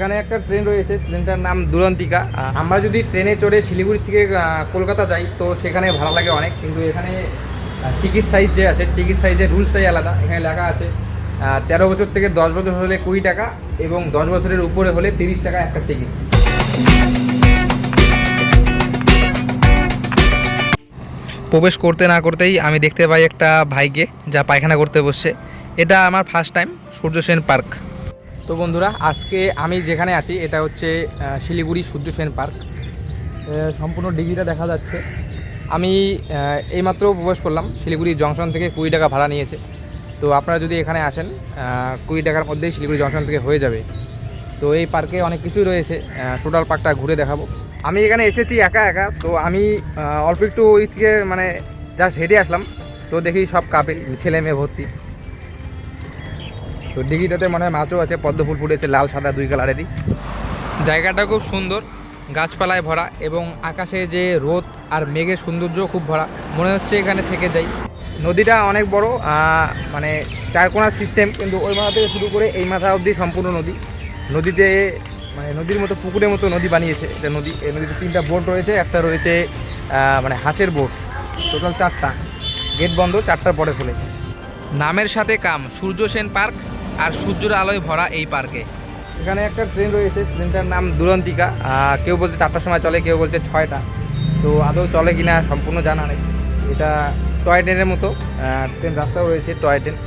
এখানে একটা ট্রেন রয়েছে, ট্রেনটার নাম দুরন্তিকা। আমরা যদি ট্রেনে চড়ে শিলিগুড়ি থেকে কলকাতা যাই তো সেখানে ভাড়া লাগে অনেক, কিন্তু এখানে টিকিট সাইজ যে আছে টিকিট সাইজের রুলসটাই আলাদা। এখানে লেখা আছে 13 বছর থেকে 10 বছর হলে 20 টাকা এবং 10 বছরের উপরে হলে 30 টাকা একটা টিকিট। প্রবেশ করতে না করতেই আমি দেখতে পাই একটা ভাইকে যা পায়খানা করতে বসছে। এটা আমার first time Surya Sen park. তো বন্ধুরা, আজকে আমি যেখানে আছি এটা হচ্ছে শিলিগুড়ি সূর্য সেন পার্ক। সম্পূর্ণ ডিগ্রিটা দেখা যাচ্ছে। আমি এইমাত্র প্রবেশ করলাম। শিলিগুড়ি জংশন থেকে 20 টাকা ভাড়া নিয়েছে। তো আপনারা যদি এখানে আসেন 20 টাকার মধ্যেই শিলিগুড়ি জংশন থেকে হয়ে যাবে। তো এই পার্কে অনেক কিছুই রয়েছে, টোটাল পার্কটা ঘুরে দেখাবো। আমি এখানে এসেছি একা একা, তো আমি অল্প একটু ওই থেকে মানে জাস্ট হেঁটে আসলাম। তো দেখি সব কাপেল, ছেলে মেয়ে ভর্তি। তো ডিগিটাতে মনে হয় মাছও আছে, পদ্ম ফুল ফুটেছে লাল সাদা 2 কালারেরই। জায়গাটা খুব সুন্দর, গাছপালায় ভরা এবং আকাশে যে রোদ আর মেঘের সৌন্দর্য খুব ভরা। মনে হচ্ছে এখানে থেকে যাই। নদীটা অনেক বড়, মানে 4 কোণার সিস্টেম, কিন্তু ওই মাথা থেকে শুরু করে এই মাথা অবধি সম্পূর্ণ নদী। নদীতে মানে নদীর মতো পুকুরের মতো নদী বানিয়েছে এটা নদী। এই নদীতে 3টা বোট রয়েছে, একটা রয়েছে মানে হাঁসের বোট। টোটাল 4টা, গেট বন্ধ, 4টার পরে খোলে। নামের সাথে কাম, সূর্য সেন পার্ক আর সূর্যের আলোয় ভরা এই পার্কে। এখানে একটা ট্রেন রয়েছে, ট্রেনটার নাম দুরন্তিকা। কেউ বলছে 4টার সময় চলে, কেউ বলছে 6টা। তো আদৌ চলে কিনা সম্পূর্ণ জানা নেই। এটা টয় ট্রেনের মতো ট্রেন, রাস্তাও রয়েছে টয় ট্রেন।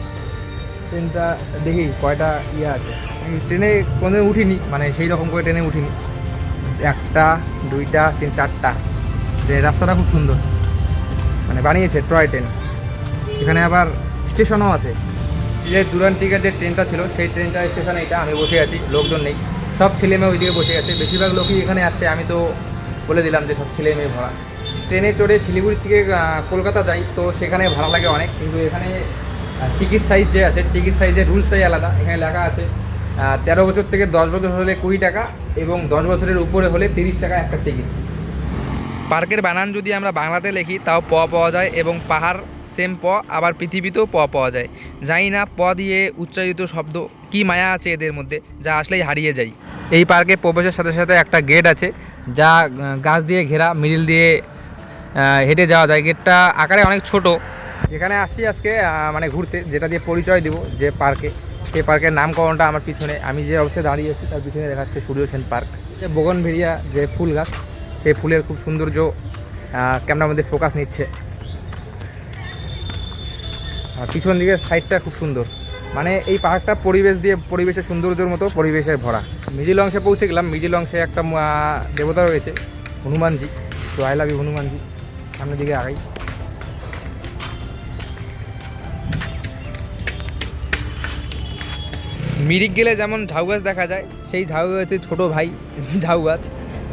ট্রেনটা দেখি কয়টা আছে। আমি ট্রেনে কোনোদিন উঠিনি, মানে সেই রকম করে ট্রেনে উঠিনি। 1টা 2টা 3 4টা। রাস্তাটা খুব সুন্দর, মানে বানিয়েছে টয় ট্রেন। এখানে আবার স্টেশনও আছে। যে দুরান্তিকার যে ট্রেনটা ছিল সেই ট্রেনটা স্টেশনে এটা আমি বসে আছি, লোকজন নেই, সব ছেলে মেয়ে ওইদিকে বসে আছে। বেশিরভাগ লোকই এখানে আসছে। আমি তো বলে দিলাম যে সব ছেলে মেয়ে ভরা। ট্রেনে চড়ে শিলিগুড়ি থেকে কলকাতা যাই তো সেখানে ভাড়া লাগে অনেক, কিন্তু এখানে টিকিট সাইজ যে আছে টিকিট সাইজের রুলসটাই আলাদা। এখানে লেখা আছে 13 বছর থেকে 10 বছর হলে 20 টাকা এবং 10 বছরের উপরে হলে 30 টাকা একটা টিকিট। পার্কের বানান যদি আমরা বাংলাতে লিখি তাও প পাওয়া যায় এবং পাহাড় সেম প, আবার পৃথিবীতেও প পাওয়া যায়। জানি না প দিয়ে উচ্চারিত শব্দ কি মায়া আছে এদের মধ্যে, যা আসলেই হারিয়ে যায়। এই পার্কে প্রবেশের সাথে সাথে একটা গেট আছে যা গাছ দিয়ে ঘেরা, মিডিল দিয়ে হেঁটে যাওয়া যায়। গেটটা আকারে অনেক ছোট। যেখানে আসছি আজকে মানে ঘুরতে, যেটা দিয়ে পরিচয় দিব যে পার্কে, সেই পার্কের নামকরণটা আমার পিছনে, আমি যে অবস্থায় দাঁড়িয়ে আছি তার পিছনে দেখাচ্ছে সূর্য সেন পার্ক। বোগনভেলিয়া যে ফুল গাছ, সেই ফুলের খুব সৌন্দর্য ক্যামেরার মধ্যে ফোকাস নিচ্ছে। আর পিছন দিকের সাইডটা খুব সুন্দর, মানে এই পার্কটা পরিবেশের সৌন্দর্যের মতো পরিবেশের ভরা। মিডিল অংশে পৌঁছে গেলাম। মিডিল অংশে একটা দেবতা রয়েছে, হনুমানজি। তো আই লাভ ইউ হনুমানজি। সামনের দিকে আগাই। মিরিক গেলে যেমন ঝাউ গাছ দেখা যায়, সেই ঝাউ গাছের ছোটো ভাই ঝাউ গাছ।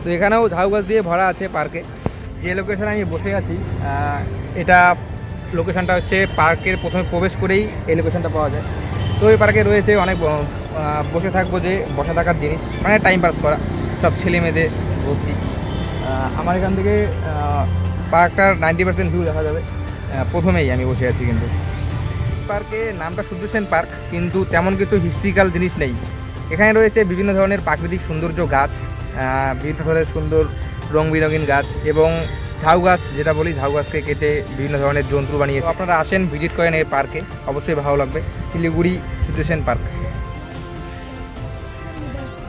তো এখানেও ঝাউ গাছ দিয়ে ভরা আছে পার্কে। যে লোকেশনে আমি বসে আছি এটা লোকেশনটা হচ্ছে পার্কের প্রথমে প্রবেশ করেই এই লোকেশনটা পাওয়া যায়। তো এই পার্কে রয়েছে অনেক বসে থাকবো যে বসে থাকার জিনিস, মানে টাইম পাস করা, সব ছেলে মেয়েদের ভর্তি। আমার এখান থেকে পার্কটার 90% ভিউ দেখা যাবে। প্রথমেই আমি বসে আছি। কিন্তু পার্কে নামটা সূর্য সেন পার্ক, কিন্তু তেমন কিছু হিস্ট্রিক্যাল জিনিস নেই। এখানে রয়েছে বিভিন্ন ধরনের প্রাকৃতিক সৌন্দর্য গাছ, বিভিন্ন ধরনের সুন্দর রং বেরঙিন গাছ এবং ঝাউ গাছ, যেটা বলি ঝাউ গাছকে কেটে বিভিন্ন ধরনের যন্ত্র বানিয়েছে। আপনারা আসেন, ভিজিট করেন এই পার্কে, অবশ্যই ভালো লাগবে। শিলিগুড়ি সূর্য সেন পার্ক।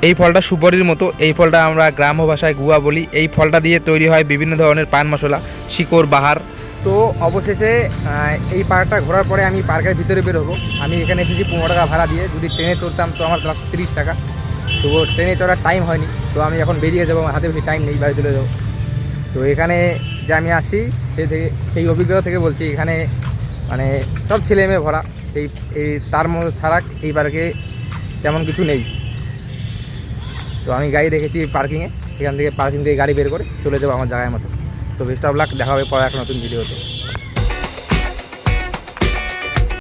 এই ফলটা সুপারির মতো। এই ফলটা আমরা গ্রাম্য ভাষায় গুয়া বলি। এই ফলটা দিয়ে তৈরি হয় বিভিন্ন ধরনের পান মশলা, শিকড় বাহার। তো অবশেষে এই পার্কটা ঘোরার পরে আমি পার্কের ভিতরে বের হবো। আমি এখানে এসেছি 15 টাকা ভাড়া দিয়ে। যদি ট্রেনে চড়তাম তো আমার 30 টাকা। তো ট্রেনে চড়ার টাইম হয়নি, তো আমি এখন বেরিয়ে যাবো। আমার হাতে বেশি টাইম নেই, বাড়ি চলে যাবো। তো এখানে যে আমি আসছি সেই অভিজ্ঞতা থেকে বলছি, এখানে মানে সব ছেলে মেয়ে ভরা। তার মধ্যে ছাড়া এই পার্কে তেমন কিছু নেই। তো আমি গাড়ি রেখেছি পার্কিংয়ে, সেখান থেকে পার্কিং থেকে গাড়ি বের করে চলে যাবো আমার জায়গার মতো। তো বেস্ট অফ লাক, দেখা হবে পরে একটা নতুন ভিডিওতে।